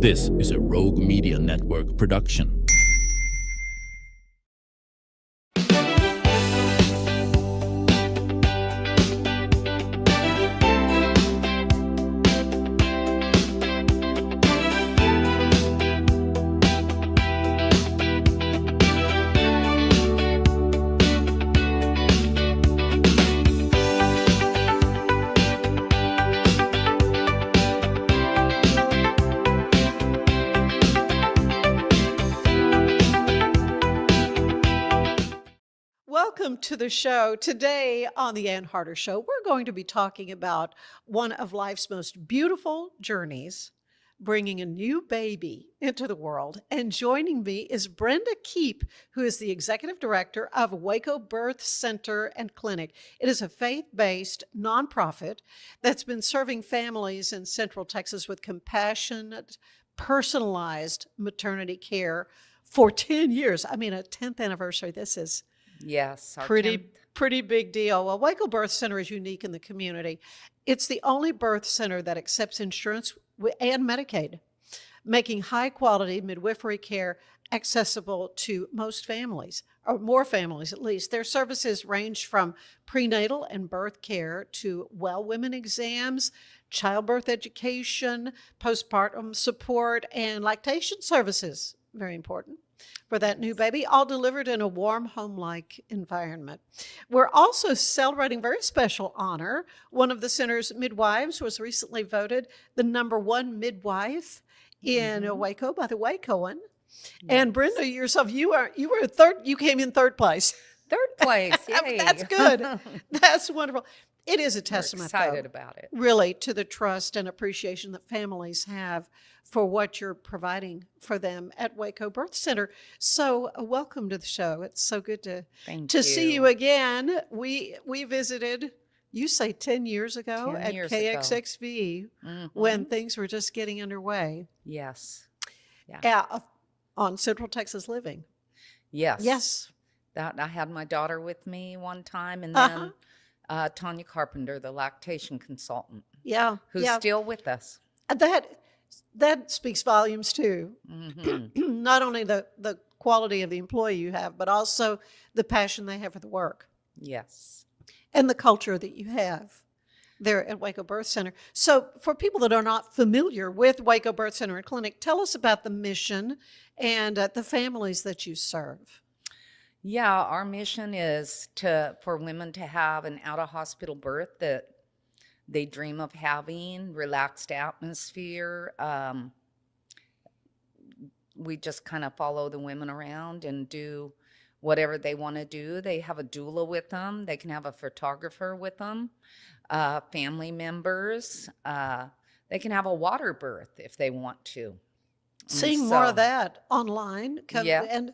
This is a Rogue Media Network production. Welcome to the show. Today on the Ann Harder Show, we're going to be talking about one of life's most beautiful journeys, bringing a new baby into the world. And joining me is Brenda Keep, who is the executive director of Waco Birth Center and Clinic. It is a faith-based nonprofit that's been serving families in Central Texas with compassionate, personalized maternity care for 10 years. I mean, a 10th anniversary. This is Yes. pretty big deal. Well, Waco Birth Center is unique in the community. It's the only birth center that accepts insurance and Medicaid, making high quality midwifery care accessible to most families, or more families at least. Their services range from prenatal and birth care to well women exams, childbirth education, postpartum support, and lactation services. Very important for that new baby, all delivered in a warm, home-like environment. We're also celebrating a very special honor. One of the center's midwives was recently voted the #1 midwife in Waco by the Wacoan. Yes. And Brenda, yourself, you were third. You came in third place. Third place, yay. That's good. That's wonderful. It is a testament, We're excited about it. Really, to the trust and appreciation that families have for what you're providing for them at Waco Birth Center. So welcome to the show. It's so good to see you again. We visited, you say 10 years ago 10 at years KXXV when things were just getting underway. Yes. Yeah. On Central Texas Living. Yes. Yes. I had my daughter with me one time, and then Tanya Carpenter, the lactation consultant. Yeah. Who's still with us. That speaks volumes too. Not only the quality of the employee you have, but also the passion they have for the work. Yes. And the culture that you have there at Waco Birth Center. So for people that are not familiar with Waco Birth Center and Clinic, tell us about the mission and the families that you serve. Yeah, our mission is for women to have an out-of-hospital birth that they dream of having, relaxed atmosphere. We just kind of follow the women around and do whatever they want to do. They have a doula with them. They can have a photographer with them, family members. They can have a water birth if they want to. Seeing more of that online. Yeah. And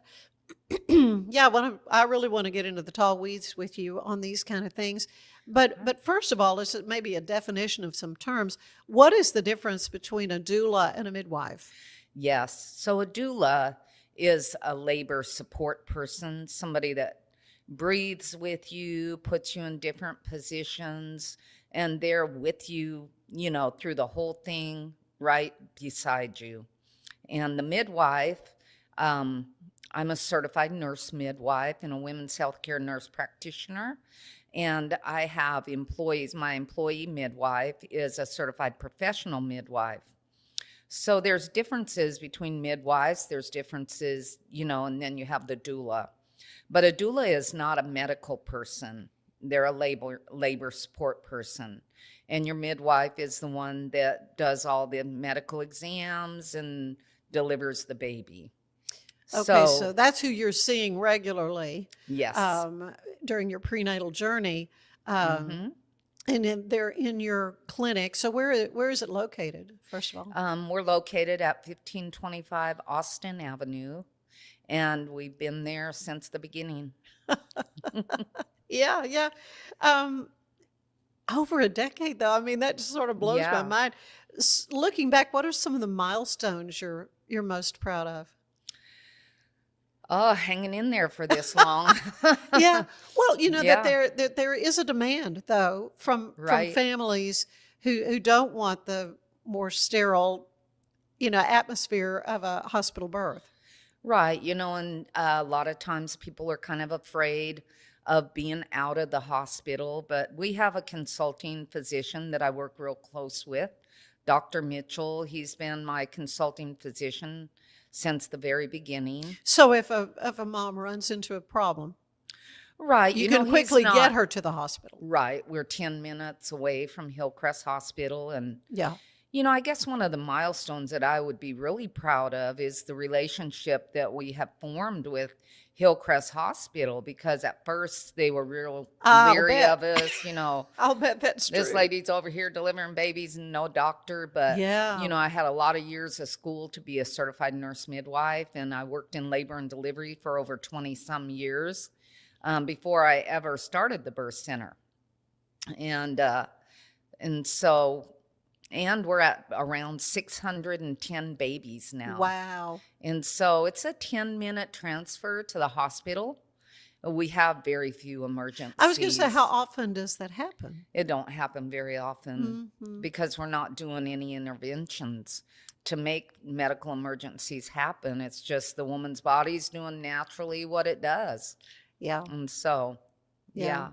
I really want to get into the tall weeds with you on these kind of things. But first of all, this is maybe a definition of some terms. What is the difference between a doula and a midwife? Yes. So a doula is a labor support person, somebody that breathes with you, puts you in different positions, and they're with you, through the whole thing, right beside you. And the midwife, I'm a certified nurse midwife and a women's healthcare nurse practitioner. And I have employees. My employee midwife is a certified professional midwife. So there's differences between midwives. There's differences, and then you have the doula. But a doula is not a medical person. They're a labor support person. And your midwife is the one that does all the medical exams and delivers the baby. Okay, so that's who you're seeing regularly. Yes. During your prenatal journey, and they're in your clinic. So where is it located, first of all? We're located at 1525 Austin Avenue, and we've been there since the beginning. Yeah. Over a decade, though. I mean, that just sort of blows my mind. Looking back, what are some of the milestones you're most proud of? Oh, hanging in there for this long. Yeah. Well, that there is a demand, though, from families who don't want the more sterile atmosphere of a hospital birth. Right. And a lot of times people are kind of afraid of being out of the hospital, but we have a consulting physician that I work real close with, Dr. Mitchell. He's been my consulting physician since the very beginning. So if a mom runs into a problem, Right. you can quickly get her to the hospital. Right. We're 10 minutes away from Hillcrest Hospital. And, Yeah. I guess one of the milestones that I would be really proud of is the relationship that we have formed with Hillcrest Hospital, because at first they were real leery of us. I'll bet that's true. This lady's over here delivering babies and no doctor. But, Yeah. I had a lot of years of school to be a certified nurse midwife, and I worked in labor and delivery for over 20 some years before I ever started the birth center. And we're at around 610 babies now. Wow. And so it's a 10-minute transfer to the hospital. We have very few emergencies. I was going to say, how often does that happen? It don't happen very often because we're not doing any interventions to make medical emergencies happen. It's just the woman's body's doing naturally what it does. Yeah. And so, yeah.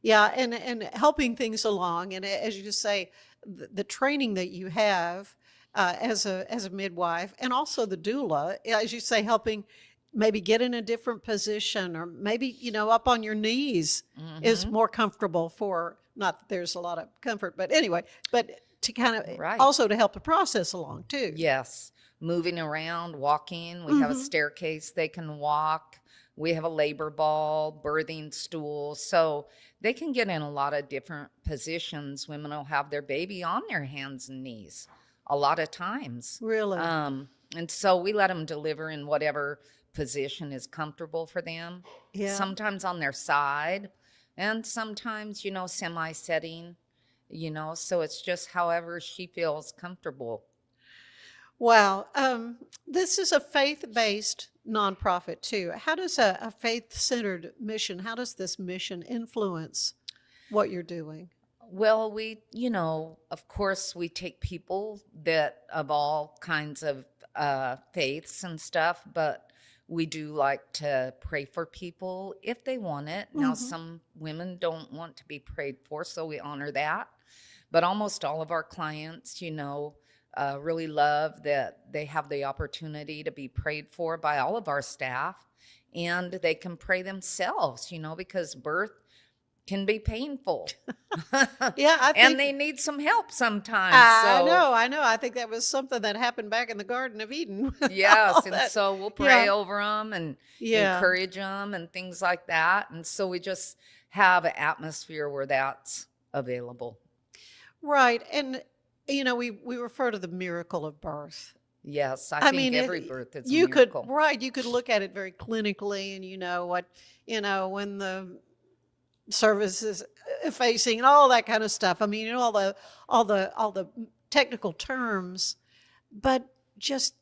Yeah, and helping things along. And as you just say, the training that you have as a midwife, and also the doula, as you say, helping maybe get in a different position, or maybe, up on your knees is more comfortable for, not that there's a lot of comfort, but anyway, but to kind of also to help the process along too. Yes. Moving around, walking. We have a staircase they can walk. We have a labor ball, birthing stool. So they can get in a lot of different positions. Women will have their baby on their hands and knees a lot of times. Really? And so we let them deliver in whatever position is comfortable for them. Yeah. Sometimes on their side, and sometimes, semi-setting, so it's just however she feels comfortable. Wow. This is a faith-based nonprofit too. How does a faith-centered mission, how does this mission influence what you're doing? Well, we, of course, we take people that of all kinds of faiths and stuff, but we do like to pray for people if they want it. Now, some women don't want to be prayed for, so we honor that. But almost all of our clients, really love that they have the opportunity to be prayed for by all of our staff, and they can pray themselves, because birth can be painful. Yeah, and they need some help sometimes. I know. I think that was something that happened back in the Garden of Eden. Yes, and so we'll pray over them and encourage them and things like that. And so we just have an atmosphere where that's available. Right. And, we refer to the miracle of birth. Yes, I think every birth is a you miracle. You could look at it very clinically, and when the service is facing and all that kind of stuff. I mean, all the technical terms, but just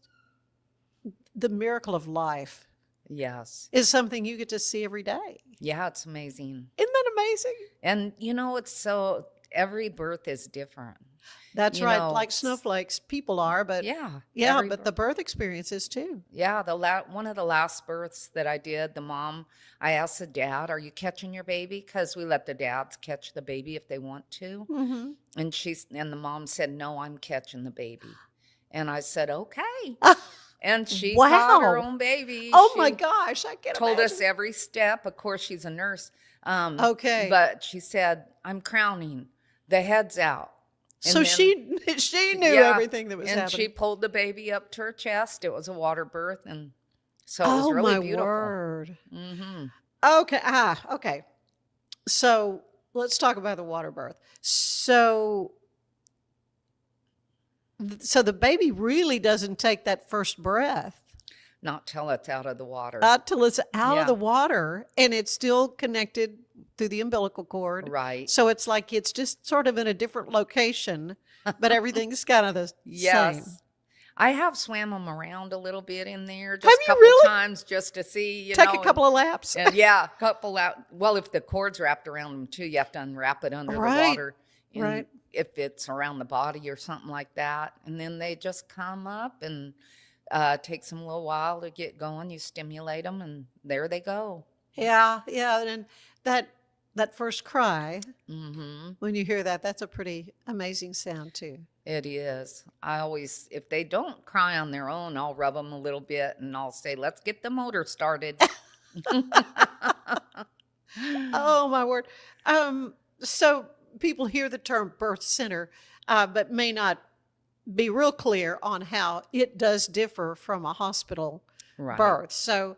the miracle of life. Yes, is something you get to see every day. Yeah, it's amazing. Isn't that amazing? And it's so every birth is different. That's right. Like snowflakes, people are, but but the birth experience is too. Yeah, one of the last births that I did, the mom, I asked the dad, "Are you catching your baby?" Because we let the dads catch the baby if they want to. And the mom said, "No, I'm catching the baby." And I said, "Okay." And she caught her own baby. Oh my gosh, I can't told imagine. us every step. Of course, she's a nurse. Okay, but she said, "I'm crowning. The head's out." And so she knew everything that was happening. And she pulled the baby up to her chest. It was a water birth, and so it was really beautiful. Word. Okay. Okay. So let's talk about the water birth. So the baby really doesn't take that first breath. Not till it's out of the water. Not till it's out of the water, and it's still connected through the umbilical cord. Right. So it's like it's just sort of in a different location, but everything's kind of the same. I have swam them around a little bit in there just a couple times just to see, Take a couple of laps. And a couple out. Well, if the cord's wrapped around them too, you have to unwrap it under the water. and Right. if it's around the body or something like that. And then they just come up, and takes them a little while to get going. You stimulate them, and there they go. Yeah, yeah, and that first cry, Hmm. when you hear that, that's a pretty amazing sound too. It is. I always, if they don't cry on their own, I'll rub them a little bit and I'll say, let's get the motor started. Oh my word. So people hear the term birth center, but may not be real clear on how it does differ from a hospital Right. birth. So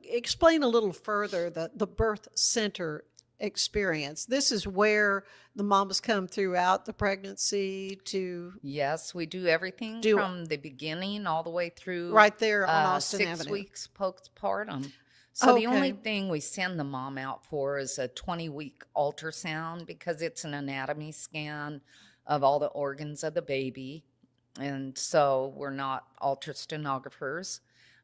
explain a little further the birth center experience. This is where the moms come throughout the pregnancy to Yes, we do everything do from the beginning all the way through right there on Austin 6 Avenue. weeks postpartum. So the only Okay. thing we send the mom out for is a 20-week ultrasound, because it's an anatomy scan of all the organs of the baby. And so we're not ultrassonographers.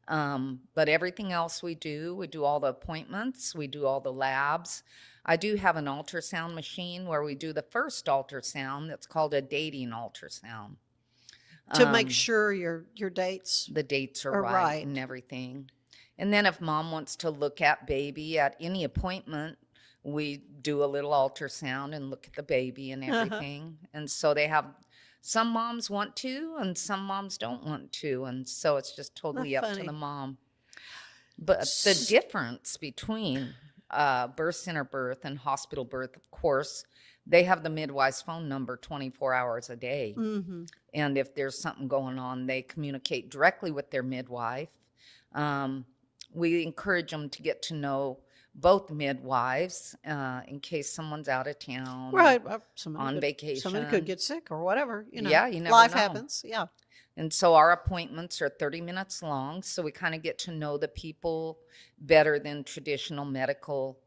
But everything else we do all the appointments, we do all the labs. I do have an ultrasound machine where we do the first ultrasound that's called a dating ultrasound. To make Um, sure your dates the dates are are right right. and everything. And then if mom wants to look at baby at any appointment, we do a little ultrasound and look at the baby and Uh-huh. everything. And so they have, some moms want to and some moms don't want to. And so it's just Not totally up to the funny. mom. But the S- difference between birth center birth and hospital birth, of course, they have the midwife's phone number 24 hours a day. mhm. And if there's something going on, they communicate directly with their midwife. Um, we encourage them to get to know both midwives in case someone's out of town or Right. on Somebody could vacation. get sick or whatever, Yeah, you never life know. happens. Yeah. And so our appointments are 30 minutes long. So we kind of get to know the people better than traditional medical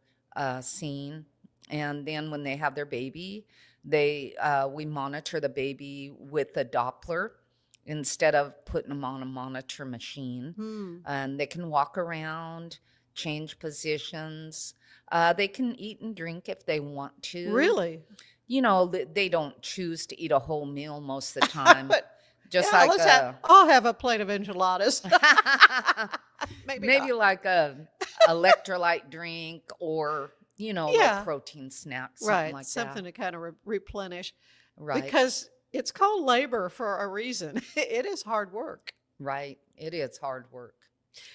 scene. And then when they have their baby, we monitor the baby with a Doppler instead of putting them on a monitor machine. Hmm. And they can walk around, change positions. They can eat and drink if they want to. Really? You know, they don't choose to eat a whole meal most of the time. But Just yeah, like I'll have a plate of enchiladas. Maybe maybe not. like a electrolyte drink, or a little Yeah. protein snack, something Right. like that. Something to kind of replenish Right, because it's called labor for a reason. It is hard work. right. It is hard work.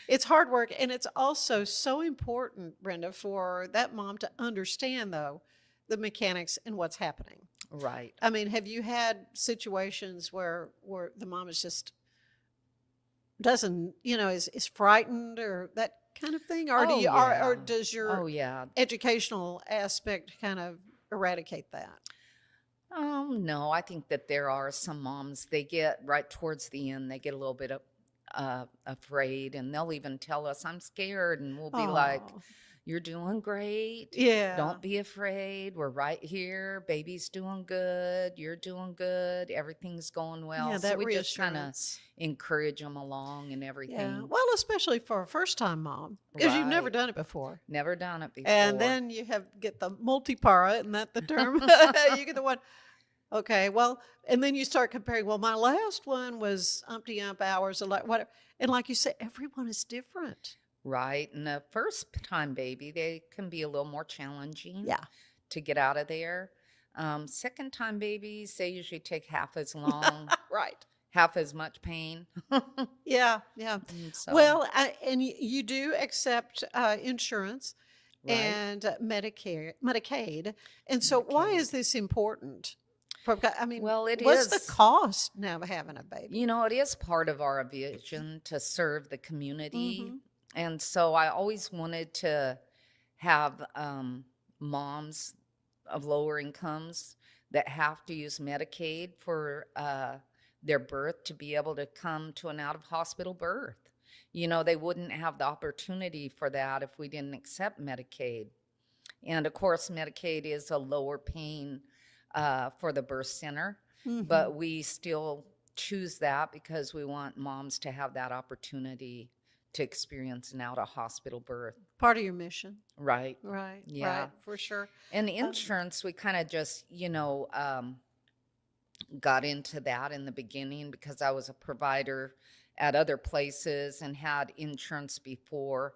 It's hard work. And it's also so important, Brenda, for that mom to understand, though, the mechanics and what's happening. Right. I mean, have you had situations where the mom is just doesn't, is frightened or that kind of thing? Or Oh or yeah. does Oh your yeah. educational aspect kind of eradicate that? No, I think that there are some moms, they get right towards the end, they get a little bit of afraid, and they'll even tell us, I'm scared, and we'll be like, Oh, you're doing great. yeah. Don't be afraid. We're right here. Baby's doing good. You're doing good. Everything's going Yeah, well. So that we just kind of reassurance. encourage them along and Yeah. everything. Well, especially for a first time mom, because you've never Right. done it before. Never done it And before. then you get the multipara, isn't that the term? You get the one. Okay, well, and then you start comparing. Well, my last one was umpty ump hours, or like whatever. And like you said, everyone is different. Right. And the first time baby, they can be a little more challenging Yeah. to get out of there. Second time babies, they usually take half as long, Right. half as much pain. Yeah. Yeah. And so, Well, and you do accept insurance right. and Medicaid. And so, why Medicaid. is this important? I mean, Well, it what's the is. cost now of having a baby? It is part of our vision to serve the community. Mm-hmm. And so I always wanted to have moms of lower incomes that have to use Medicaid for their birth to be able to come to an out of hospital birth. They wouldn't have the opportunity for that if we didn't accept Medicaid. And of course, Medicaid is a lower paying for the birth center, Mm-hmm. but we still choose that because we want moms to have that opportunity to experience an out of hospital birth. Part of your mission. Right. Right. Yeah. Right. For sure. And insurance, we kind of just, got into that in the beginning because I was a provider at other places and had insurance before.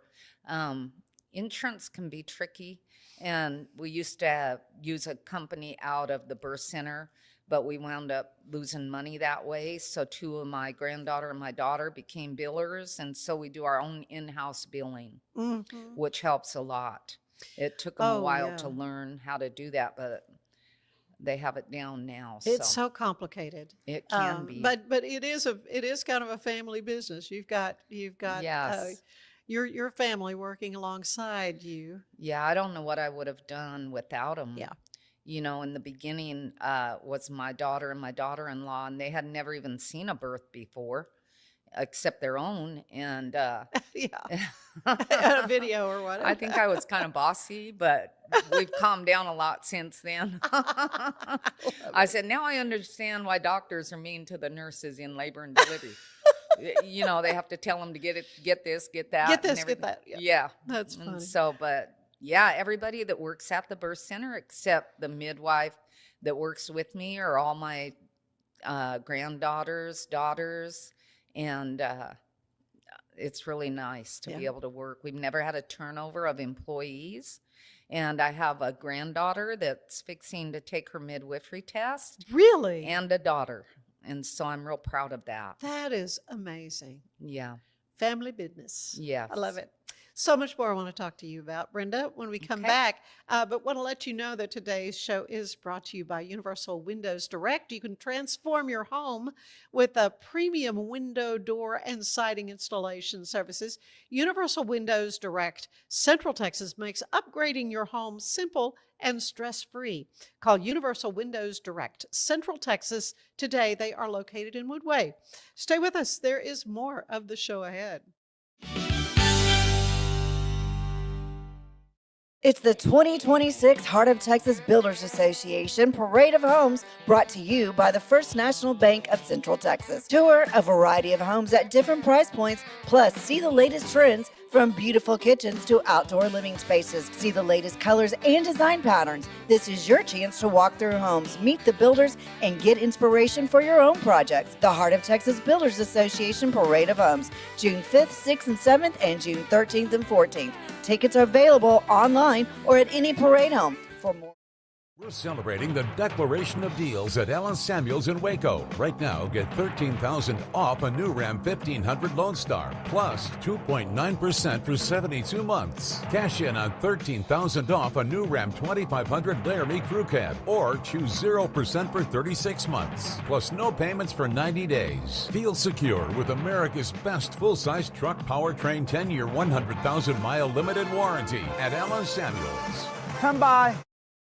Insurance can be tricky, and we used to use a company out of the birth center, but we wound up losing money that way. So two of my granddaughter and my daughter became billers, and so we do our own in-house billing, Mm-hmm. which helps a lot. It took them a Oh, while yeah. to learn how to do that, but they have it down now. It's so complicated. It can be. But it is kind of a family business. You've got Yes. your family working alongside you. Yeah, I don't know what I would have done without them. Yeah. In the beginning was my daughter and my daughter-in-law, and they had never even seen a birth before, except their own. And Yeah. A video or whatever. I think I was kind of bossy, but we've calmed down a lot since then. I said, now I understand why doctors are mean to the nurses in labor and delivery. They have to tell them to get this, get that. Get and this, get everything. that. Yeah. That's And funny. so, but yeah, everybody that works at the birth center, except the midwife that works with me, are all my granddaughters, daughters, and it's really nice to be Yeah. able to work. We've never had a turnover of employees. And I have a granddaughter that's fixing to take her midwifery test, Really? and a daughter. And so I'm real proud of that. That is amazing. Yeah. Family business. Yes. I love it. So much more I want to talk to you about, Brenda, when we come Okay. back. But want to let you know that today's show is brought to you by Universal Windows Direct. You can transform your home with a premium window, door, and siding installation services. Universal Windows Direct, Central Texas, makes upgrading your home simple and stress-free. Call Universal Windows Direct, Central Texas, today. They are located in Woodway. Stay with us. There is more of the show ahead. It's the 2026 Heart of Texas Builders Association Parade of Homes, brought to you by the First National Bank of Central Texas. Tour a variety of homes at different price points, plus see the latest trends from beautiful kitchens to outdoor living spaces. See the latest colors and design patterns. This is your chance to walk through homes, meet the builders, and get inspiration for your own projects. The Heart of Texas Builders Association Parade of Homes, June 5th, 6th, and 7th, and June 13th and 14th. Tickets are available online or at any parade home. For more. We're celebrating the Declaration of Deals at Allen Samuels in Waco. Right now, get $13,000 off a new Ram 1500 Lone Star, plus 2.9% for 72 months. Cash in on $13,000 off a new Ram 2500 Laramie Crew Cab, or choose 0% for 36 months, plus no payments for 90 days. Feel secure with America's best full-size truck powertrain 10-year, 100,000-mile limited warranty at Allen Samuels. Come by.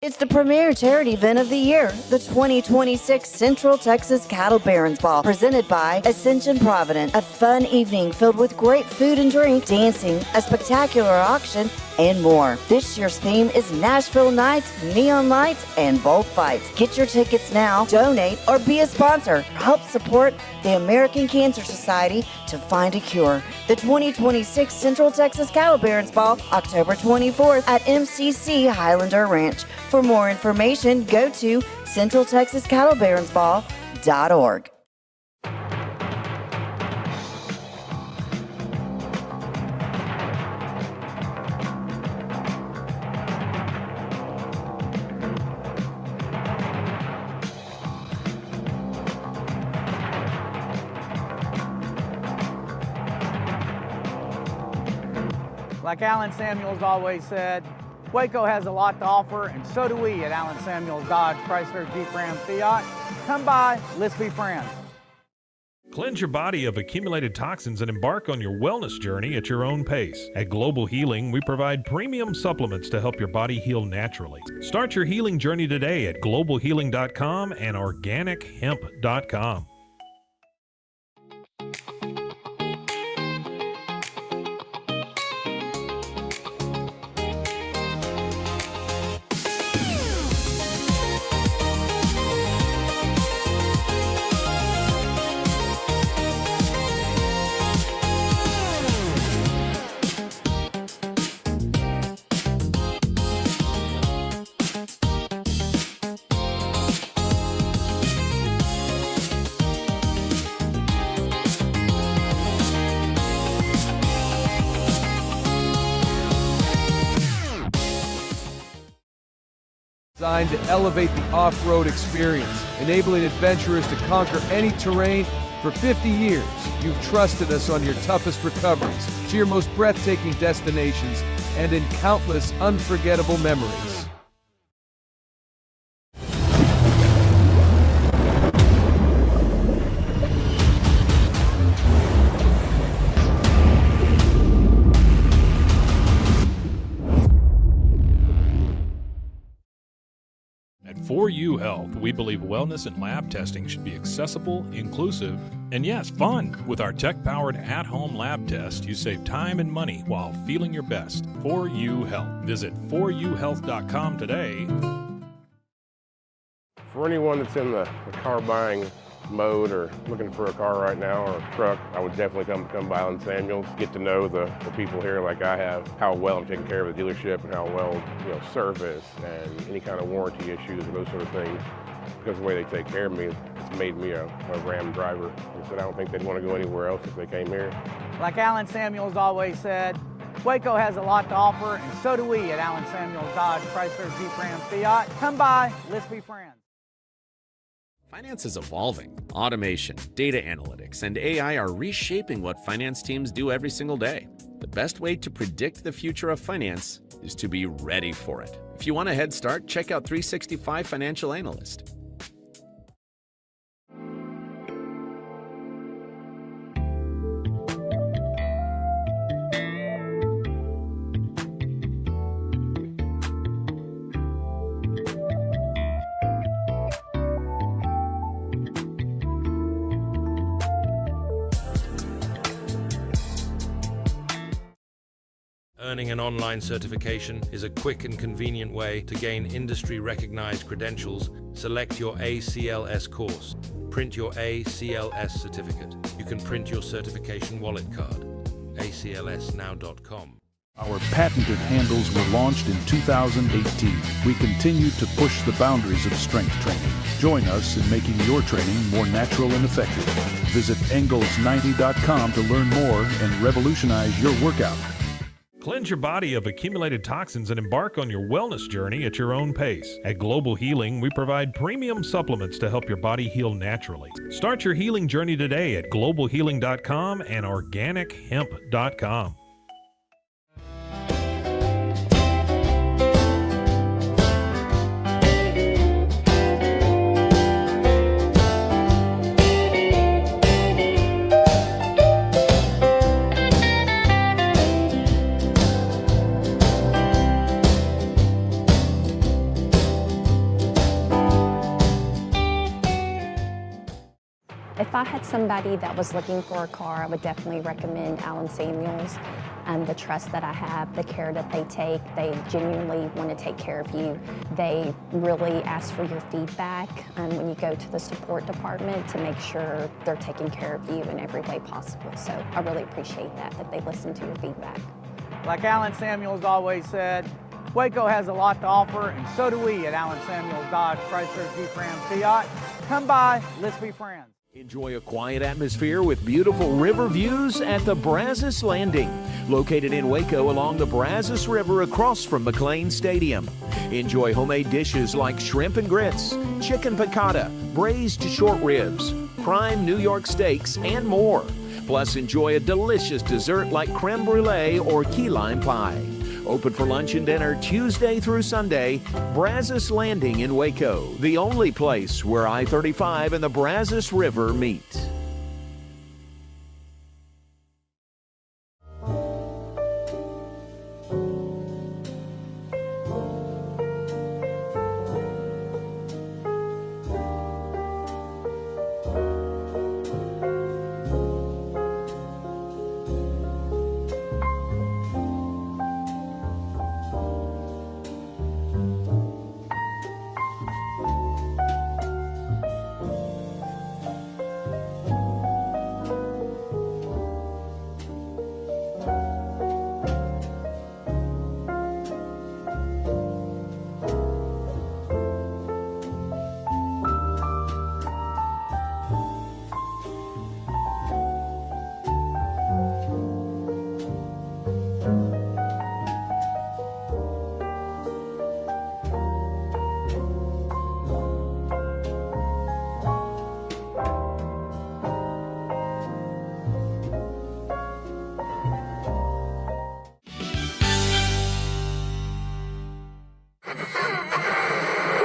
It's the premier charity event of the year, the 2026 Central Texas Cattle Barons Ball, presented by Ascension Providence. A fun evening filled with great food and drink, dancing, a spectacular auction, and more. This year's theme is Nashville Nights, Neon Lights, and Bullfights. Get your tickets now, donate, or be a sponsor. Help support the American Cancer Society to find a cure. The 2026 Central Texas Cattle Barons Ball, October 24th at MCC Highlander Ranch. For more information, go to centraltexascattlebaronsball.org. Like Alan Samuels always said, Waco has a lot to offer, and so do we at Alan Samuels Dodge, Chrysler, Jeep, Ram, Fiat. Come by, let's be friends. Cleanse your body of accumulated toxins and embark on your wellness journey at your own pace. At Global Healing, we provide premium supplements to help your body heal naturally. Start your healing journey today at globalhealing.com and organichemp.com. Designed to elevate the off-road experience, enabling adventurers to conquer any terrain. For 50 years, you've trusted us on your toughest recoveries, to your most breathtaking destinations, and in countless unforgettable memories. At 4U Health, we believe wellness and lab testing should be accessible, inclusive, and yes, fun. With our tech-powered at-home lab test, you save time and money while feeling your best. 4U Health. Visit 4uhealth.com today. For anyone that's in the car buying mode or looking for a car right now or a truck, I would definitely come by Allen Samuels, get to know the people here like I have, how well I'm taking care of the dealership and how well, service and any kind of warranty issues or those sort of things. Because of the way they take care of me, it's made me a Ram driver. And so I don't think they'd want to go anywhere else if they came here. Like Allen Samuels always said, Waco has a lot to offer, and so do we at Allen Samuels Dodge Chrysler Jeep Ram Fiat. Come by, let's be friends. Finance is evolving. Automation, data analytics, and AI are reshaping what finance teams do every single day. The best way to predict the future of finance is to be ready for it. If you want a head start, check out 365 Financial Analyst. Earning an online certification is a quick and convenient way to gain industry-recognized credentials. Select your ACLS course. Print your ACLS certificate. You can print your certification wallet card. aclsnow.com. Our patented handles were launched in 2018. We continue to push the boundaries of strength training. Join us in making your training more natural and effective. Visit Engels90.com to learn more and revolutionize your workout. Cleanse your body of accumulated toxins and embark on your wellness journey at your own pace. At Global Healing, we provide premium supplements to help your body heal naturally. Start your healing journey today at globalhealing.com and organichemp.com. If I had somebody that was looking for a car, I would definitely recommend Allen Samuels. The trust that I have, the care that they take, they genuinely want to take care of you. They really ask for your feedback when you go to the support department to make sure they're taking care of you in every way possible. So I really appreciate that they listen to your feedback. Like Allen Samuels always said, Waco has a lot to offer, and so do we at Allen Samuels Dodge Chrysler Jeep Ram Fiat. Come by, let's be friends. Enjoy a quiet atmosphere with beautiful river views at the Brazos Landing, located in Waco along the Brazos River across from McLean Stadium. Enjoy homemade dishes like shrimp and grits, chicken piccata, braised short ribs, prime New York steaks, and more. Plus, enjoy a delicious dessert like creme brulee or key lime pie. Open for lunch and dinner Tuesday through Sunday. Brazos Landing in Waco, the only place where I-35 and the Brazos River meet.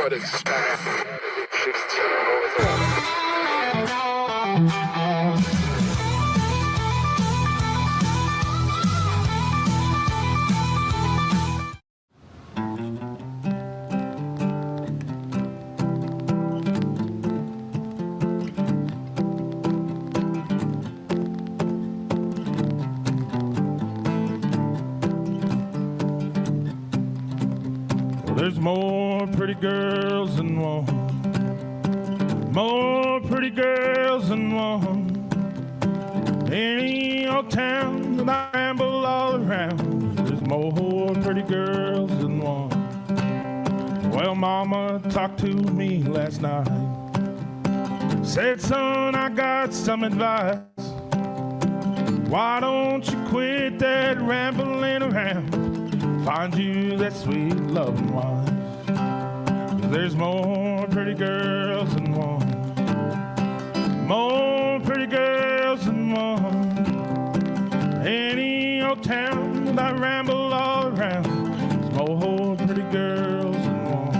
but it's 16 There's more pretty girls than one. More pretty girls than one. Any old town that I ramble all around. There's more pretty girls than one. Well, Mama talked to me last night. Said, son, I got some advice. Why don't you quit that rambling around? Find you that sweet loving wife. 'Cause there's more pretty girls than one. More pretty girls than one. Any old town that I ramble all around. There's more pretty girls than one.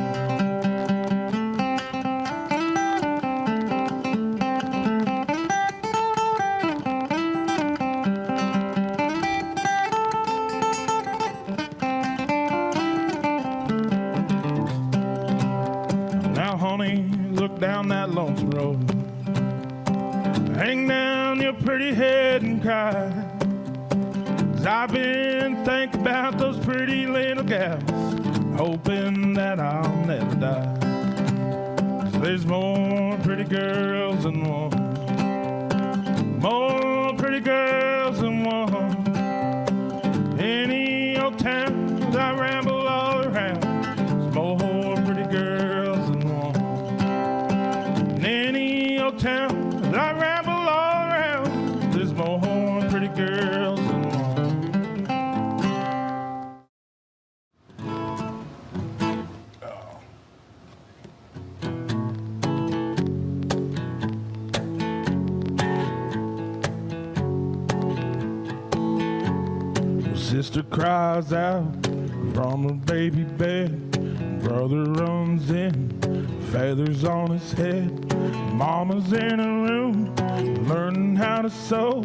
Look down that lonesome road. Hang down your pretty head and cry. 'Cause I've been thinking about those pretty little gals, hoping that I'll never die. 'Cause there's more pretty girls than one. More pretty girls than one. Any old town that I ramble all around. There's more pretty girls than one. Any old town that I ramble all around, there's more pretty girls than one. Sister cries out from her baby bed. Brother runs in, feathers on his head. Mama's in a room, learning how to sew.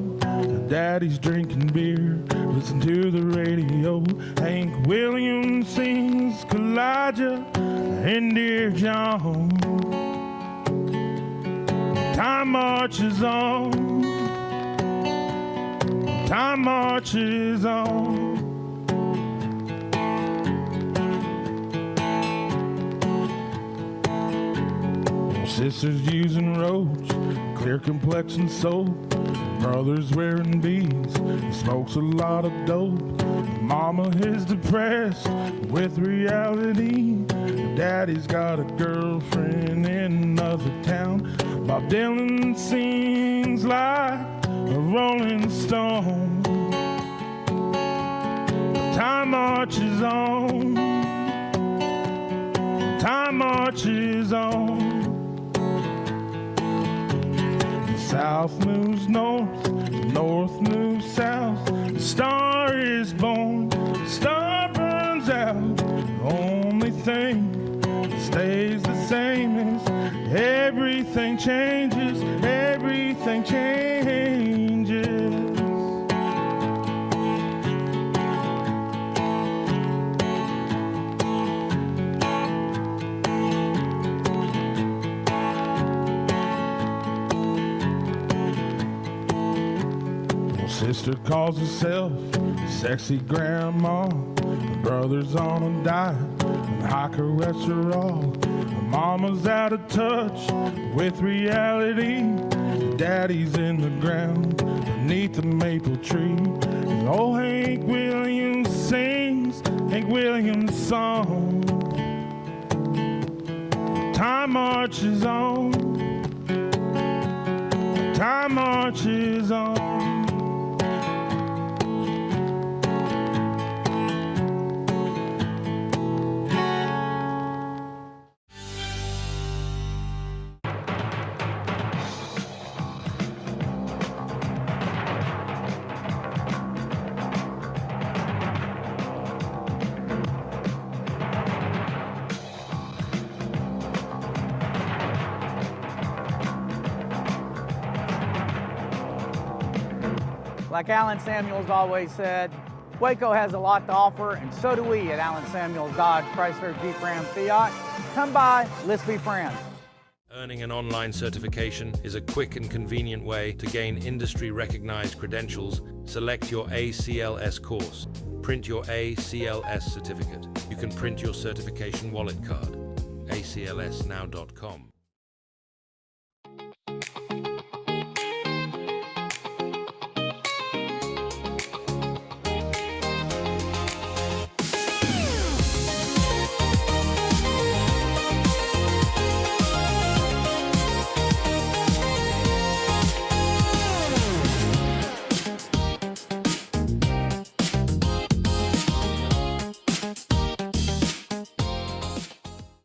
Daddy's drinking beer, listen to the radio. Hank Williams sings Kalijah and Dear John. Time marches on. Time marches on. Sisters using roach, clear complexion soap. Brothers wearing beads, he smokes a lot of dope. Mama is depressed with reality. Daddy's got a girlfriend in another town. Bob Dylan sings like a rolling stone. Time marches on. Time marches on. South moves north, north moves south. The star is born, the star burns out. The only thing that stays the same is everything changes, everything changes. Sister calls herself sexy grandma. The brother's on a diet and high cholesterol. The mama's out of touch with reality. Daddy's in the ground beneath the maple tree. And old Hank Williams sings Hank Williams' song. Time marches on. Time marches on. Like Alan Samuels always said, Waco has a lot to offer, and so do we at Alan Samuels Dodge Chrysler Jeep Ram Fiat. Come by, let's be friends. Earning an online certification is a quick and convenient way to gain industry-recognized credentials. Select your ACLS course. Print your ACLS certificate. You can print your certification wallet card. aclsnow.com.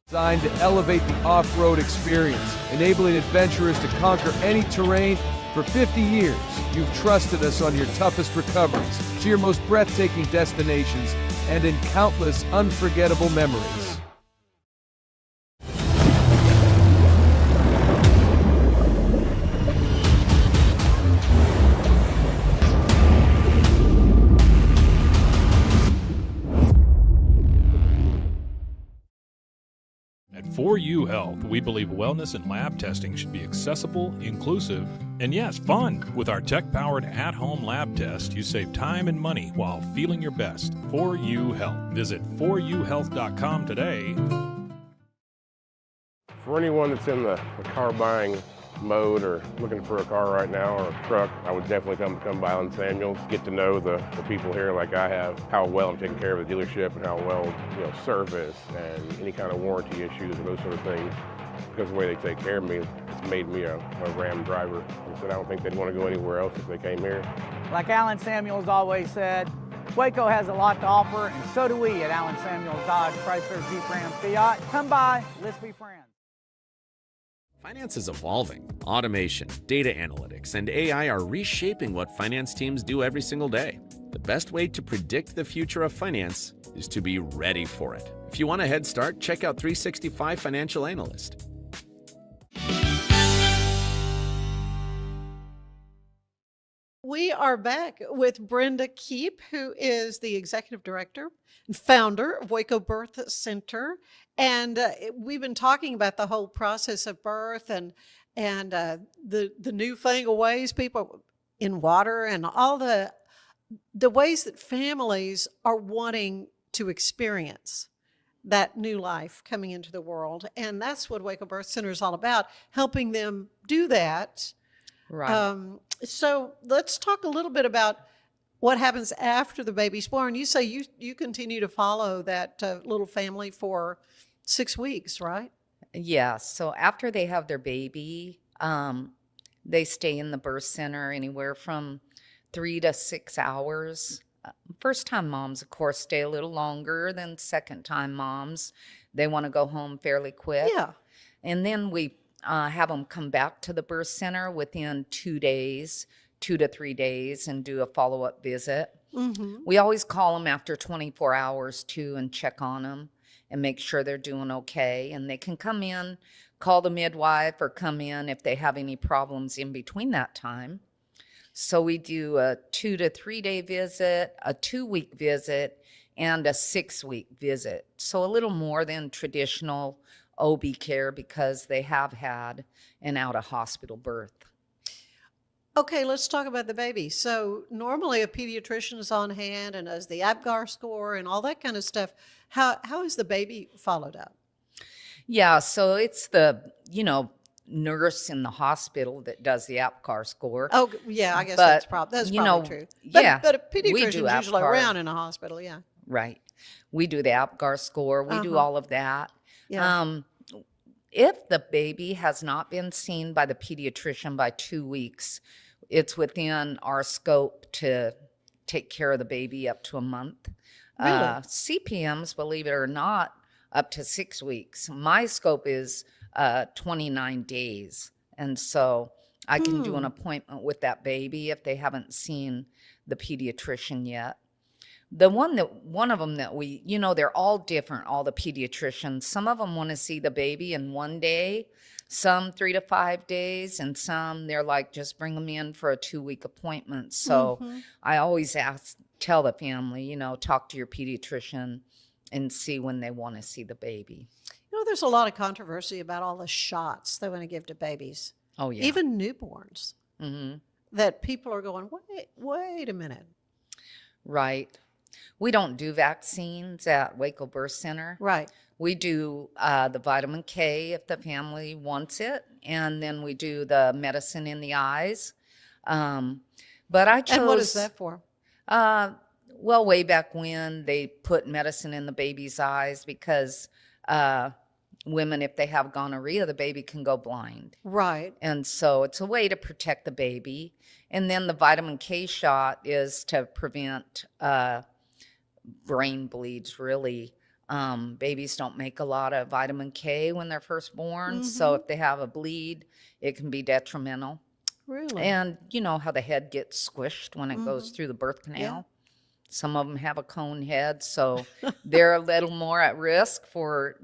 Designed to elevate the off-road experience, enabling adventurers to conquer any terrain. For 50 years, you've trusted us on your toughest recoveries, to your most breathtaking destinations, and in countless unforgettable memories. At 4U Health, we believe wellness and lab testing should be accessible, inclusive, and yes, fun. With our tech-powered at-home lab test, you save time and money while feeling your best. 4U Health. Visit 4uhealth.com today. For anyone that's in the car buying mode or looking for a car right now or a truck, I would definitely come by Alan Samuels, get to know the people here like I have, how well I'm taking care of the dealership and how well, service and any kind of warranty issues and those sort of things. Because of the way they take care of me, it's made me a Ram driver. And so I don't think they'd want to go anywhere else if they came here. Like Alan Samuels always said, Waco has a lot to offer, and so do we at Alan Samuels Dodge Chrysler Jeep Ram Fiat. Come by, let's be friends. Finance is evolving. Automation, data analytics, and AI are reshaping what finance teams do every single day. The best way to predict the future of finance is to be ready for it. If you want a head start, check out 365 Financial Analyst. We are back with Brenda Keep, who is the executive director and founder of Waco Birth Center. And we've been talking about the whole process of birth and the newfangled ways people in water and all the ways that families are wanting to experience that new life coming into the world. And that's what Waco Birth Center is all about, helping them do that. Right. So let's talk a little bit about what happens after the baby's born. You say you continue to follow that little family for 6 weeks, right? Yeah. So after they have their baby, they stay in the birth center anywhere from 3 to 6 hours. First-time moms, of course, stay a little longer than second-time moms. They want to go home fairly quick. Yeah. And then we have them come back to the birth center within 2 days, 2 to 3 days, and do a follow-up visit. Mm-hmm. We always call them after 24 hours, too, and check on them and make sure they're doing okay. And they can come in, call the midwife, or come in if they have any problems in between that time. So we do a 2 to 3 day visit, a 2-week visit, and a 6-week visit. So a little more than traditional OB care because they have had an out-of-hospital birth. Okay, let's talk about the baby. So normally a pediatrician is on hand and does the APGAR score and all that kind of stuff. How is the baby followed up? Yeah, so it's the, nurse in the hospital that does the APGAR score. Oh, yeah, I guess But, that's probably true. But, yeah, but a we pediatrician do is usually APGAR. around in a hospital, yeah. Right. We do the APGAR score. We do all of that. Yeah. If the baby has not been seen by the pediatrician by 2 weeks, it's within our scope to take care of the baby up to a month. Really? CPMs, believe it or not, up to 6 weeks. My scope is 29 days. And so I can do an appointment with that baby if they haven't seen the pediatrician yet. One of them that we, they're all different, all the pediatricians. Some of them want to see the baby in one day, some 3 to 5 days, and some they're like, just bring them in for a 2-week appointment. So I always tell the family, talk to your pediatrician and see when they want to see the baby. There's a lot of controversy about all the shots they want to give to babies. Oh, yeah. Even newborns. That people are going, wait a minute. Right. We don't do vaccines at Waco Birth Center. Right. We do the vitamin K if the family wants it, and then we do the medicine in the eyes. But I chose. And what is that for? Well, way back when they put medicine in the baby's eyes because women, if they have gonorrhea, the baby can go blind. Right. And so it's a way to protect the baby. And then the vitamin K shot is to prevent brain bleeds, really. Babies don't make a lot of vitamin K when they're first born. So if they have a bleed, it can be detrimental. Really? And you know how the head gets squished when it goes through the birth canal? Yeah. Some of them have a cone head, so they're a little more at risk for,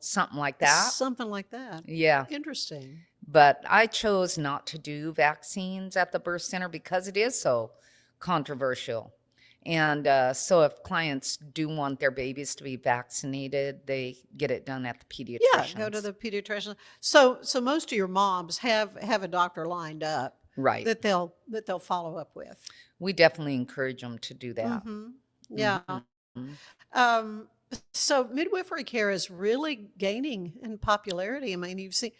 something like that. Something like that. Yeah. Interesting. But I chose not to do vaccines at the birth center because it is so controversial. And so if clients do want their babies to be vaccinated, they get it done at the pediatrician. Yeah, go to the pediatrician. So most of your moms have a doctor lined up. Right. That they'll follow up with. We definitely encourage them to do that. Yeah. So midwifery care is really gaining in popularity. I mean, you've seen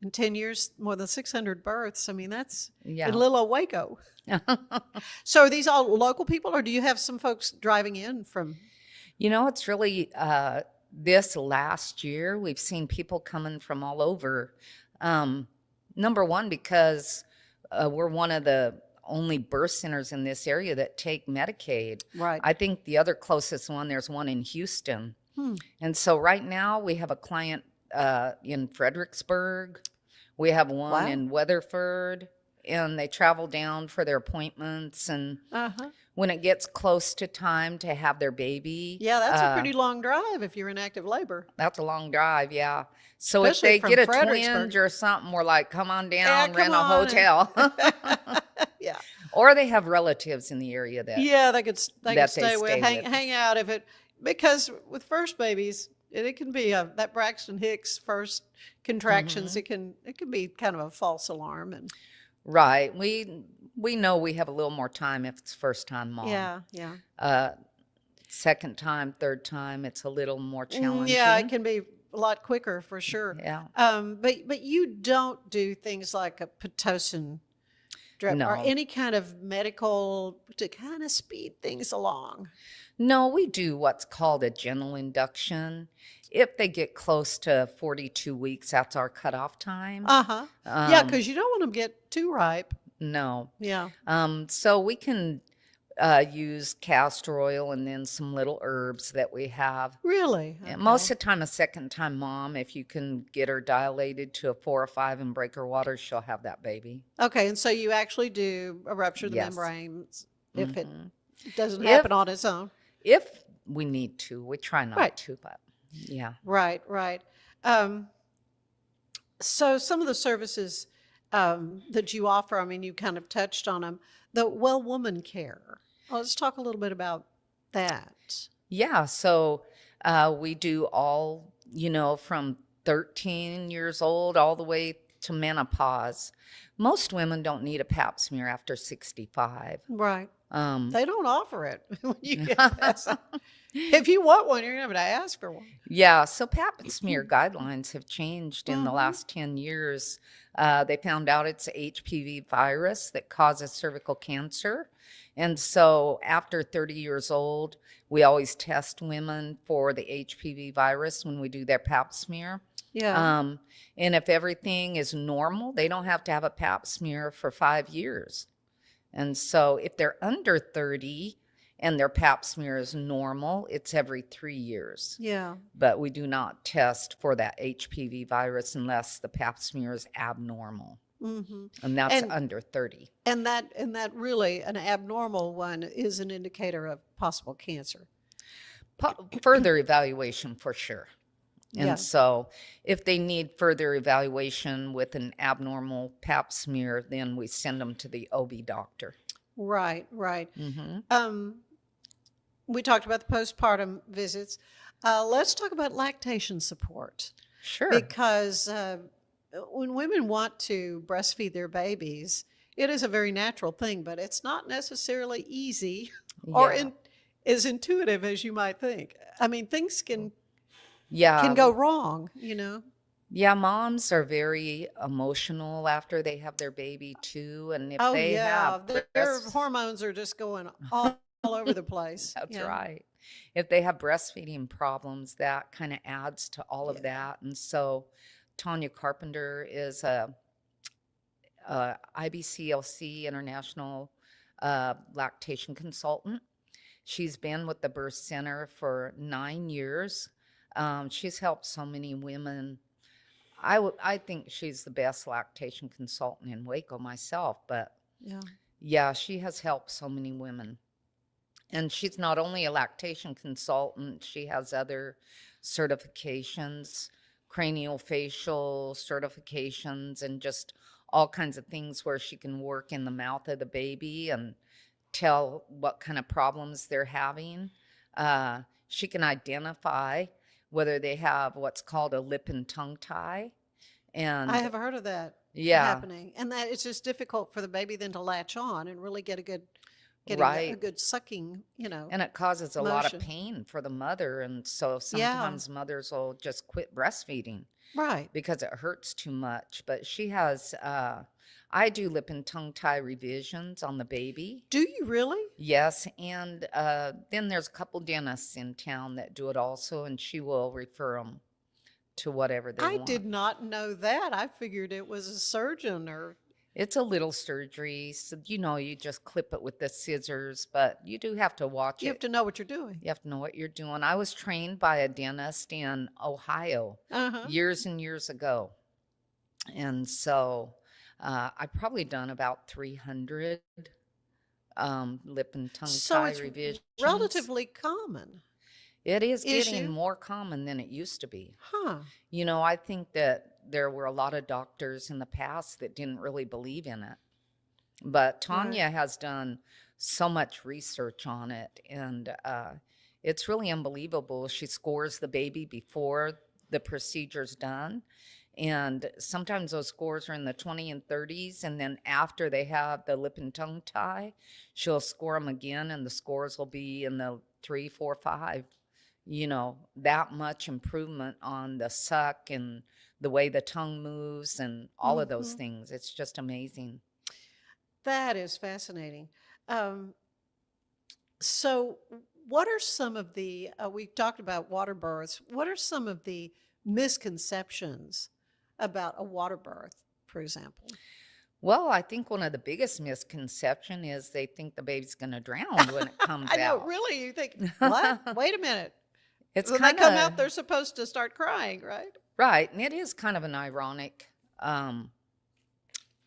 in 10 years, more than 600 births. I mean, that's in little Waco. So are these all local people, or do you have some folks driving in from? It's really this last year, we've seen people coming from all over. Number one, because we're one of the only birth centers in this area that take Medicaid. Right. I think the other closest one, there's one in Houston. And so right now we have a client in Fredericksburg. We have one in Weatherford, and they travel down for their appointments. And when it gets close to time to have their baby. Yeah, that's a pretty long drive if you're in active labor. That's a long drive, yeah. So Especially if they get a Fredericksburg. twinge or something, we're like, come on down, Yeah, rent come a hotel. Yeah. Or they have relatives in the area that they could stay with, hang out because with first babies, it can be that Braxton Hicks first contractions. It can be kind of a false alarm. And right. We know we have a little more time if it's first time mom. Yeah. Second time, third time, it's a little more challenging. Yeah, it can be a lot quicker for sure. Yeah. But you don't do things like a Pitocin drip or any kind of medical to kind of speed things along. No, we do what's called a gentle induction. If they get close to 42 weeks, that's our cutoff time. Yeah, because you don't want them to get too ripe. No. Yeah. So we can use castor oil and then some little herbs that we have. Really? Okay. Most of the time, a second-time mom, if you can get her dilated to a 4 or 5 and break her water, she'll have that baby. Okay, and so you actually do a rupture of the membranes if it doesn't happen on its own. If we need to. We try not to, but yeah. Right. So some of the services that you offer, I mean, you kind of touched on them. The well woman care. Let's talk a little bit about that. Yeah, so we do all, from 13 years old all the way to menopause. Most women don't need a pap smear after 65. Right. They don't offer it when you get past. If you want one, you're going to have to ask for one. Yeah, so pap smear guidelines have changed in the last 10 years. They found out it's HPV virus that causes cervical cancer. And so after 30 years old, we always test women for the HPV virus when we do their pap smear. Yeah. And if everything is normal, they don't have to have a pap smear for 5 years. And so if they're under 30 and their pap smear is normal, it's every 3 years. Yeah. But we do not test for that HPV virus unless the pap smear is abnormal. And that's And under 30. and that really, an abnormal one is an indicator of possible cancer. Further evaluation for sure. And Yeah. so if they need further evaluation with an abnormal pap smear, then we send them to the OB doctor. Right. Mm-hmm. We talked about the postpartum visits. Let's talk about lactation support. Sure. Because when women want to breastfeed their babies, it is a very natural thing, but it's not necessarily easy or as intuitive as you might think. I mean, things can go wrong, you know? Yeah, moms are very emotional after they have their baby too. And if they have their hormones are just going all over the place. That's right. If they have breastfeeding problems, that kind of adds to all of that. And so Tanya Carpenter is a IBCLC International lactation consultant. She's been with the birth center for 9 years. She's helped so many women. I think she's the best lactation consultant in Waco myself, but yeah, she has helped so many women. And she's not only a lactation consultant, she has other certifications, craniofacial certifications, and just all kinds of things where she can work in the mouth of the baby and tell what kind of problems they're having. She can identify whether they have what's called a lip and tongue tie. And I have heard of that happening. And that it's just difficult for the baby then to latch on and really get a good a good sucking, you know. And it causes a lot of pain for the mother. And so sometimes mothers will just quit breastfeeding. Right. Because it hurts too much. But she has, I do lip and tongue tie revisions on the baby. Do you really? Yes. And then there's a couple dentists in town that do it also, and she will refer them to whatever they want. I did not know that. I figured it was a surgeon or... It's a little surgery. So, you know, you just clip it with the scissors, but you do have to watch it. You have to know what you're doing. You have to know what you're doing. I was trained by a dentist in Ohio years and years ago. And so I've probably done about 300 lip and tongue tie revisions. Relatively common. It is getting more common than it used to be. Huh. You know, I think that there were a lot of doctors in the past that didn't really believe in it. But Tanya has done so much research on it, and it's really unbelievable. She scores the baby before the procedure's done, and sometimes those scores are in the 20 and 30s, and then after they have the lip and tongue tie, she'll score them again, and the scores will be in the 3, 4, 5. You know, that much improvement on the suck and the way the tongue moves and all of those things. It's just amazing. That is fascinating. So what are some of the, we talked about water births, what are some of the misconceptions about a water birth, for example? Well, I think one of the biggest misconceptions is they think the baby's going to drown when it comes out. I know, really? You think, what? Wait a minute. It's when they come out, they're supposed to start crying, right? Right. And it is kind of an ironic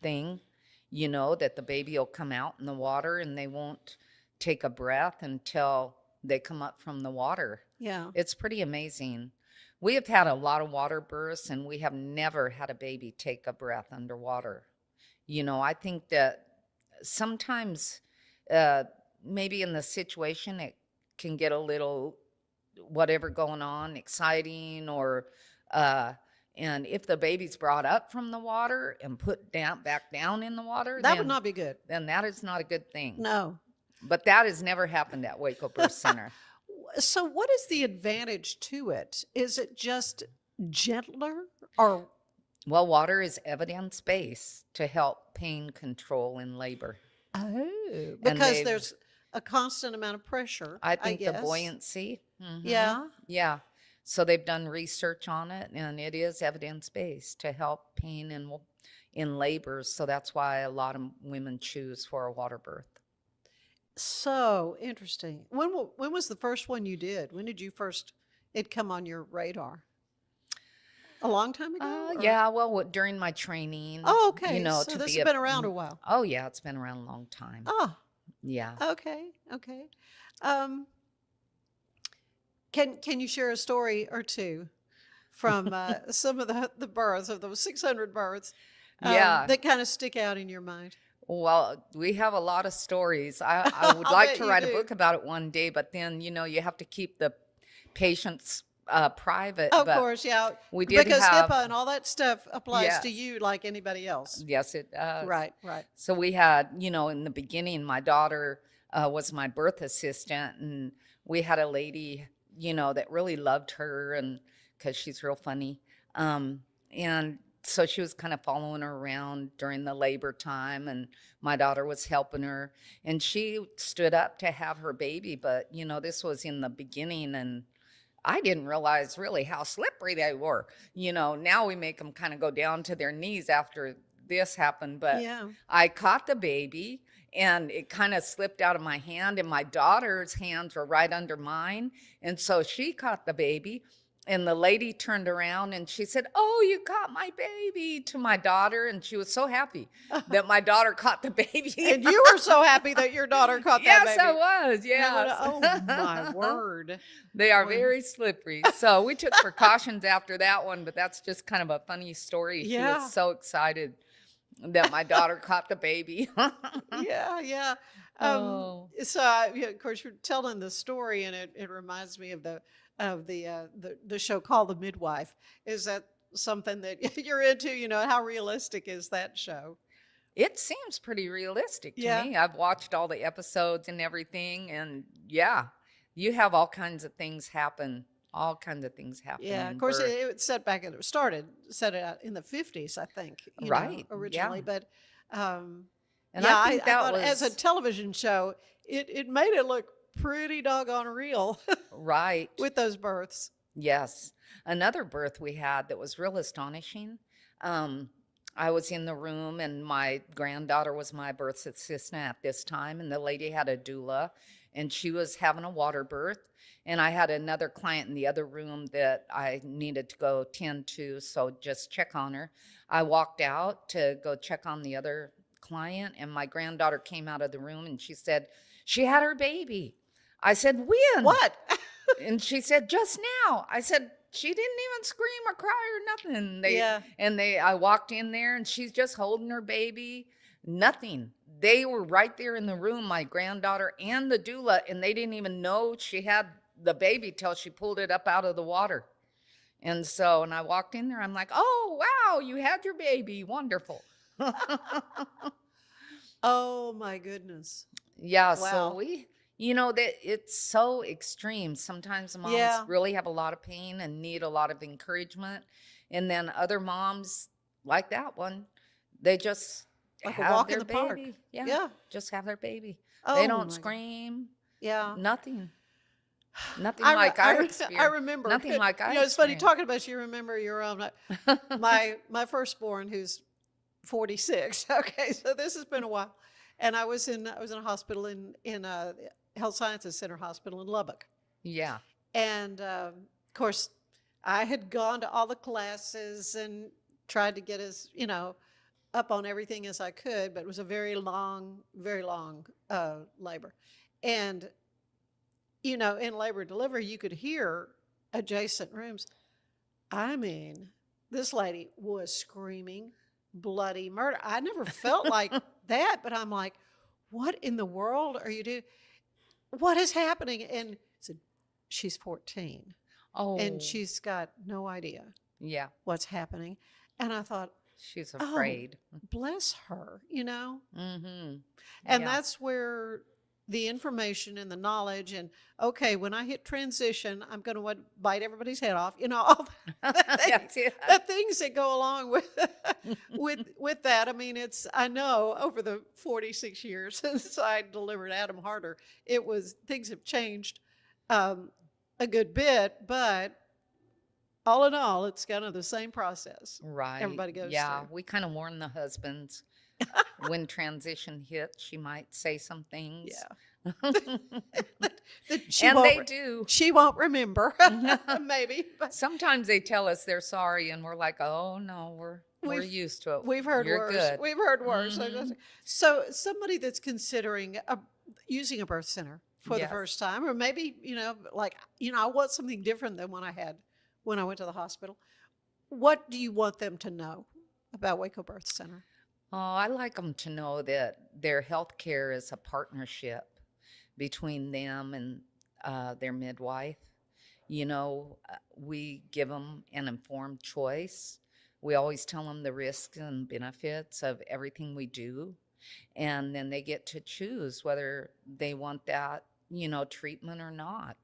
thing, you know, that the baby will come out in the water and they won't take a breath until they come up from the water. Yeah. It's pretty amazing. We have had a lot of water births, and we have never had a baby take a breath underwater. You know, I think that sometimes maybe in the situation it can get a little whatever going on, exciting, or and if the baby's brought up from the water and put back down in the water, that would not be good. Then that is not a good thing. No. But that has never happened at Waco Birth Center. So what is the advantage to it? Is it just gentler or? Well, water is evidence-based to help pain control in labor. Oh, because there's a constant amount of pressure. I think the buoyancy. Yeah. Yeah. So they've done research on it, and it is evidence-based to help pain in labor. So that's why a lot of women choose for a water birth. So interesting. When was the first one you did? When did you first, it come on your radar? A long time ago? or- Yeah, well, during my training. Oh, okay. You know, So to this be has been around a while. Oh, yeah, it's been around a long time. Oh, Yeah. okay. Okay. Um, can you share a story or two from some of the births of those 600 births Yeah. that kind of stick out in your mind? Well, we have a lot of stories. I would I'll like bet to you write a do. book about it one day, but then, you have to keep the patients private. Of But course, yeah. we did Because have, HIPAA and all that stuff applies to Yes. you like anybody else. Yes, it does. Right, right. So we had, in the beginning, my daughter was my birth assistant, and we had a lady, that really loved her, and because she's real funny. And so she was kind of following her around during the labor time, and my daughter was helping her, and she stood up to have her baby. But, this was in the beginning, and I didn't realize really how slippery they were. Now we make them kind of go down to their knees after this happened. But Yeah. I caught the baby, and it kind of slipped out of my hand, and my daughter's hands were right under mine. And so she caught the baby, and the lady turned around and she said, "Oh, you caught my baby," to my daughter. And she was so happy that my daughter caught the baby. And you were so happy that your daughter caught that Yes, baby. I was. Yeah, Yeah. oh, my word. They are Boy. very slippery. So we took precautions after that one, but that's just kind of a funny story. She Yeah. was so excited that my daughter caught the baby. Yeah, yeah. Oh. So, yeah, of course, you're telling the story, and it reminds me of the show called The Midwife. Is that something that you're into? How realistic is that show? It seems pretty realistic to Yeah. me. I've watched all the episodes and everything, and yeah, you have all kinds of things happen. All kinds of things happen. Yeah, in of course, birth. it set back. It set it out in the 50s, I think. Right, Originally, yeah. but And yeah, I think that thought as a was television show, it made it look pretty doggone real right. with those births. Yes. Another birth we had that was real astonishing. I was in the room, and my granddaughter was my birth assistant at this time, and the lady had a doula, and she was having a water birth. And I had another client in the other room that I needed to go tend to, so just check on her. I walked out to go check on the other client, and my granddaughter came out of the room, and she said she had her baby. I said, "When?" What? And she said, "Just now." I said, "She didn't even scream or cry or nothing." I walked in there, and she's just holding her baby. Nothing. They were right there in the room, my granddaughter and the doula, and they didn't even know she had the baby till she pulled it up out of the water. And I walked in there, I'm like, "Oh, wow, you had your baby. Wonderful." Oh my goodness. Yeah, Wow. so that it's so extreme. Sometimes moms Yeah. really have a lot of pain and need a lot of encouragement. And then other moms, like that one, they just Like a have walk in their the park. baby. Yeah, Yeah. just have their baby. Oh, They my don't God. scream. Yeah. Nothing. Nothing I, like re- I I, re- experienced. I remember. Nothing like I It's funny experienced. talking about you remember your own. My firstborn, who's 46. Okay, so this has been a while, and I was in a hospital in Health Sciences Center Hospital in Lubbock, Yeah. and of course, I had gone to all the classes and tried to get as up on everything as I could, but it was a very long labor, and in labor and delivery, you could hear adjacent rooms. I mean, this lady was screaming bloody murder. I never felt like that, but I'm like, what in the world are you doing? What is happening? And said, she's 14. Oh. And she's got no idea Yeah. what's happening. And I thought, She's afraid. bless her, Mm-hmm. And Yeah. that's where the information and the knowledge and, okay, when I hit transition, I'm going to bite everybody's head off, all the things that go along with that. I mean, I know over the 46 years since I delivered Adam Harder, things have changed a good bit, but all in all, it's kind of the same process. Right. Everybody goes Yeah. through. We kind of warn the husbands when transition hits, she might say some things. Yeah. That And they do. She won't remember, maybe. But Sometimes they tell us they're sorry, and we're like, "Oh no, we're used to it. we've heard You're worse. good." We've heard worse. Mhm. So somebody that's considering using a birth center for the Yes. first time, or maybe, I want something different than what I had when I went to the hospital. What do you want them to know about Waco Birth Center? Oh, I like them to know that their health care is a partnership between them and their midwife. We give them an informed choice. We always tell them the risks and benefits of everything we do. And then they get to choose whether they want that, treatment or not.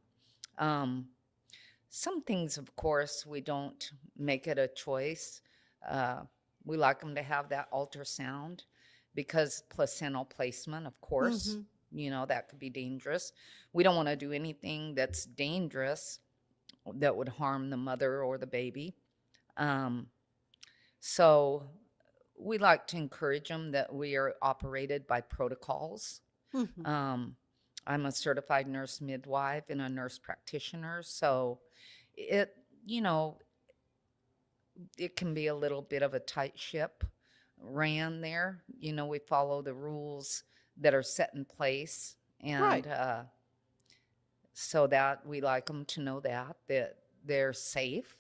Some things, of course, we don't make it a choice. We like them to have that ultrasound because placental placement, of course, that could be dangerous. We don't want to do anything that's dangerous that would harm the mother or the baby. So we like to encourage them that we are operated by protocols. I'm a certified nurse midwife and a nurse practitioner, so it can be a little bit of a tight ship ran there. We follow the rules that are set in place, and so that we like them to know that they're safe.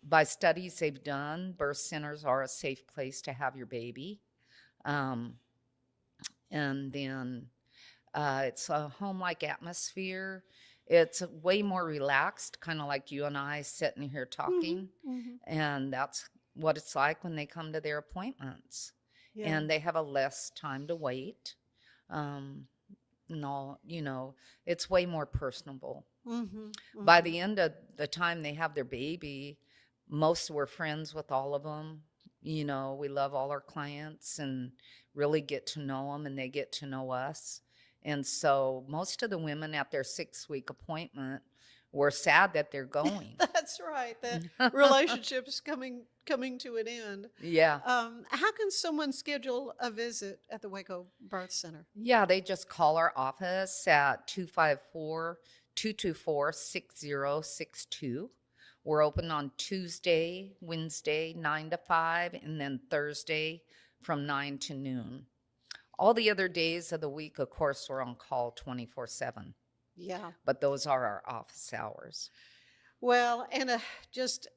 By studies they've done, birth centers are a safe place to have your baby. And then it's a home-like atmosphere. It's way more relaxed, kind of like you and I sitting here talking. And that's what it's like when they come to their appointments. Yeah. And they have a less time to wait. It's way more personable. By the end of the time they have their baby, most were friends with all of them. We love all our clients and really get to know them, and they get to know us. And so most of the women at their 6-week appointment were sad that they're going. That's right. That relationship's coming to an end. Yeah. How can someone schedule a visit at the Waco Birth Center? Yeah, they just call our office at 254-224-6062. We're open on Tuesday, Wednesday, 9 to 5, and then Thursday from 9 to noon. All the other days of the week, of course, we're on call 24/7. Yeah. But those are our office hours. Well, and just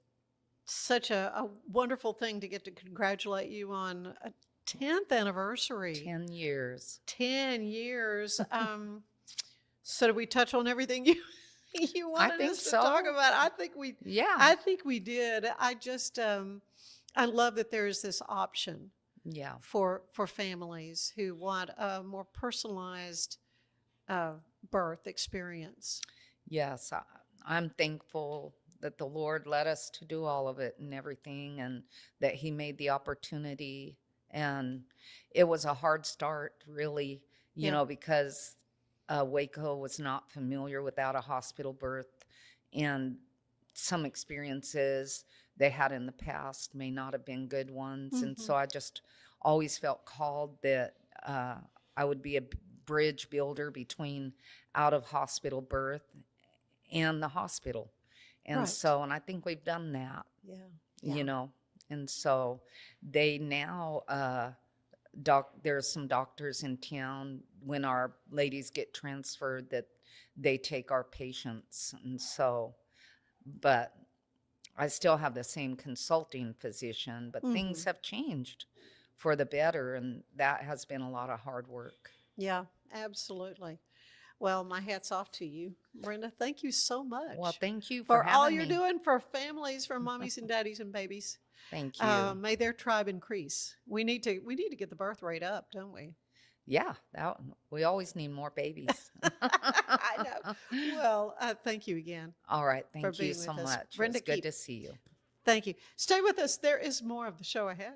such a wonderful thing to get to congratulate you on a 10th anniversary. 10 years. 10 years. So did we touch on everything you wanted us to talk about? I think we did. I just I love that there is this option. Yeah. For families who want a more personalized birth experience. Yes, I'm thankful that the Lord led us to do all of it and everything, and that He made the opportunity. And it was a hard start, really, because Waco was not familiar without a hospital birth, and some experiences they had in the past may not have been good ones. And so I just always felt called that I would be a bridge builder between out of hospital birth and the hospital. And so, and I think we've done that. Yeah. And so they now, there's some doctors in town when our ladies get transferred that they take our patients. And so, but I still have the same consulting physician, but things have changed for the better, and that has been a lot of hard work. Yeah, absolutely. Well, my hat's off to you, Brenda. Thank you so much. Well, thank you for all having you're me. doing for families, for mommies and daddies and babies. Thank you. May their tribe increase. We need to get the birth rate up, don't we? Yeah, we always need more babies. I know. Well, thank you again. All right. Thank you being so with us. much. Brenda It's good Keep. to see you. Thank you. Stay with us. There is more of the show ahead.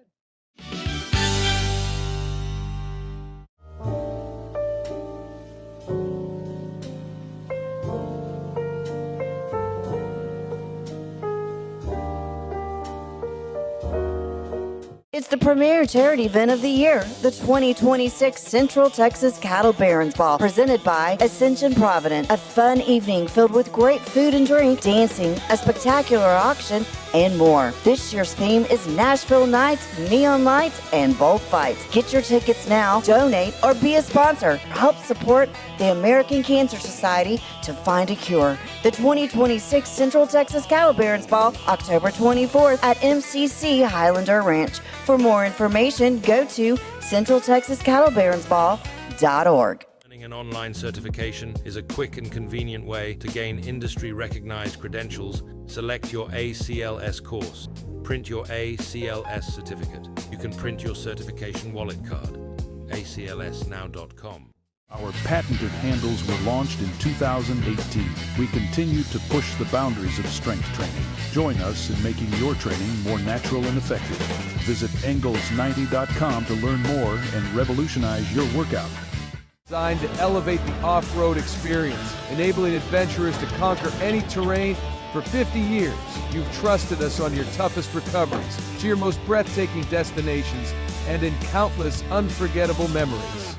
It's the premier charity event of the year, the 2026 Central Texas Cattle Barons Ball, presented by Ascension Providence. A fun evening filled with great food and drink, dancing, a spectacular auction, and more. This year's theme is Nashville Nights, Neon Lights, and Bullfights. Get your tickets now, donate, or be a sponsor. Help support the American Cancer Society to find a cure. The 2026 Central Texas Cattle Barons Ball, October 24th at MCC Highlander Ranch. For more information, go to centraltexascattlebaronsball.org. An online certification is a quick and convenient way to gain industry-recognized credentials. Select your ACLS course. Print your ACLS certificate. You can print your certification wallet card. aclsnow.com. Our patented handles were launched in 2018. We continue to push the boundaries of strength training. Join us in making your training more natural and effective. Visit Engels90.com to learn more and revolutionize your workout. Designed to elevate the off-road experience, enabling adventurers to conquer any terrain. For 50 years, you've trusted us on your toughest recoveries, to your most breathtaking destinations, and in countless unforgettable memories.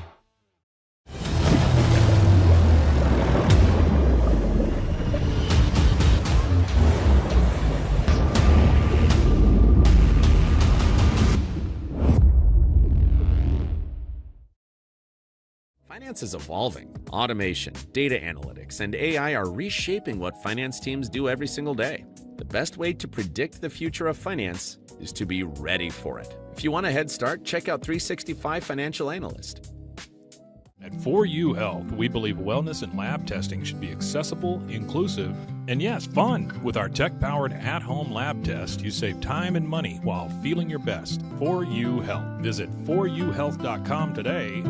Finance is evolving. Automation, data analytics, and AI are reshaping what finance teams do every single day. The best way to predict the future of finance is to be ready for it. If you want a head start, check out 365 Financial Analyst. At 4U Health, we believe wellness and lab testing should be accessible, inclusive, and yes, fun. With our tech-powered at-home lab test, you save time and money while feeling your best. 4U Health. Visit 4uhealth.com today.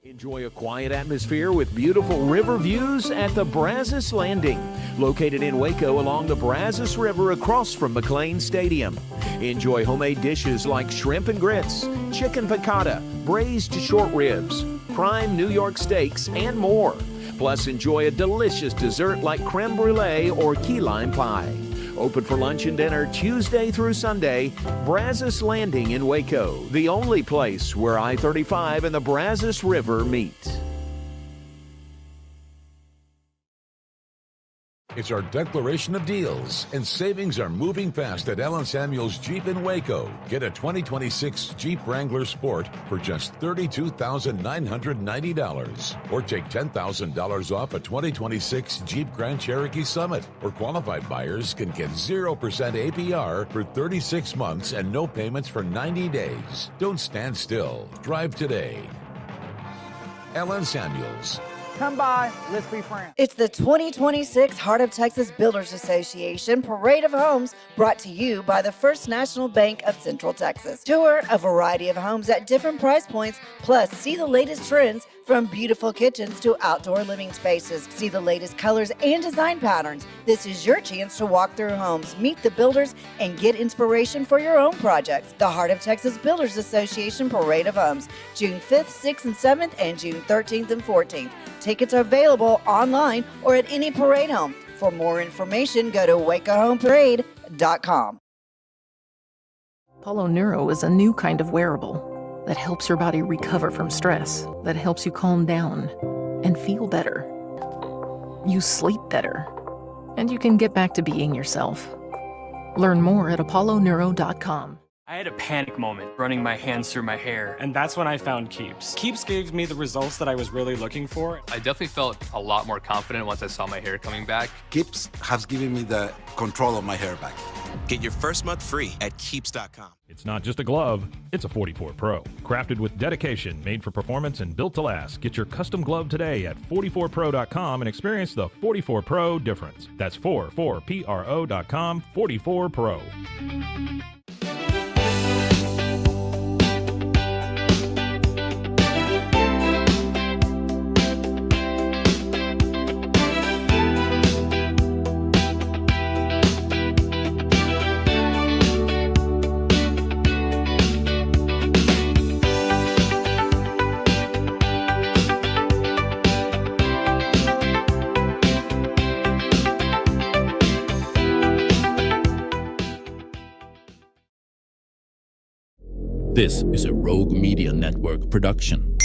Enjoy a quiet atmosphere with beautiful river views at the Brazos Landing, located in Waco along the Brazos River across from McLean Stadium. Enjoy homemade dishes like shrimp and grits, chicken piccata, braised short ribs, prime New York steaks, and more. Plus, enjoy a delicious dessert like creme brulee or key lime pie. Open for lunch and dinner Tuesday through Sunday. Brazos Landing in Waco, the only place where I-35 and the Brazos River meet. It's our declaration of deals, and savings are moving fast at Allen Samuels Jeep in Waco. Get a 2026 Jeep Wrangler Sport for just $32,990. Or take $10,000 off a 2026 Jeep Grand Cherokee Summit. Or qualified buyers can get 0% APR for 36 months and no payments for 90 days. Don't stand still. Drive today. Allen Samuels. Come by, let's be friends. It's the 2026 Heart of Texas Builders Association Parade of Homes, brought to you by the First National Bank of Central Texas. Tour a variety of homes at different price points, plus see the latest trends from beautiful kitchens to outdoor living spaces. See the latest colors and design patterns. This is your chance to walk through homes, meet the builders, and get inspiration for your own projects. The Heart of Texas Builders Association Parade of Homes, June 5th, 6th, and 7th, and June 13th and 14th. Tickets are available online or at any parade home. For more information, go to wacohomeparade.com. Apollo Neuro is a new kind of wearable that helps your body recover from stress, that helps you calm down and feel better. You sleep better, and you can get back to being yourself. Learn more at apolloneuro.com. I had a panic moment running my hands through my hair, and that's when I found Keeps. Keeps gave me the results that I was really looking for. I definitely felt a lot more confident once I saw my hair coming back. Keeps has given me the control of my hair back. Get your first month free at Keeps.com. It's not just a glove, it's a 44 Pro. Crafted with dedication, made for performance, and built to last. Get your custom glove today at 44pro.com and experience the 44 Pro difference. That's 44pro.com, 44 Pro. This is a Rogue Media Network production.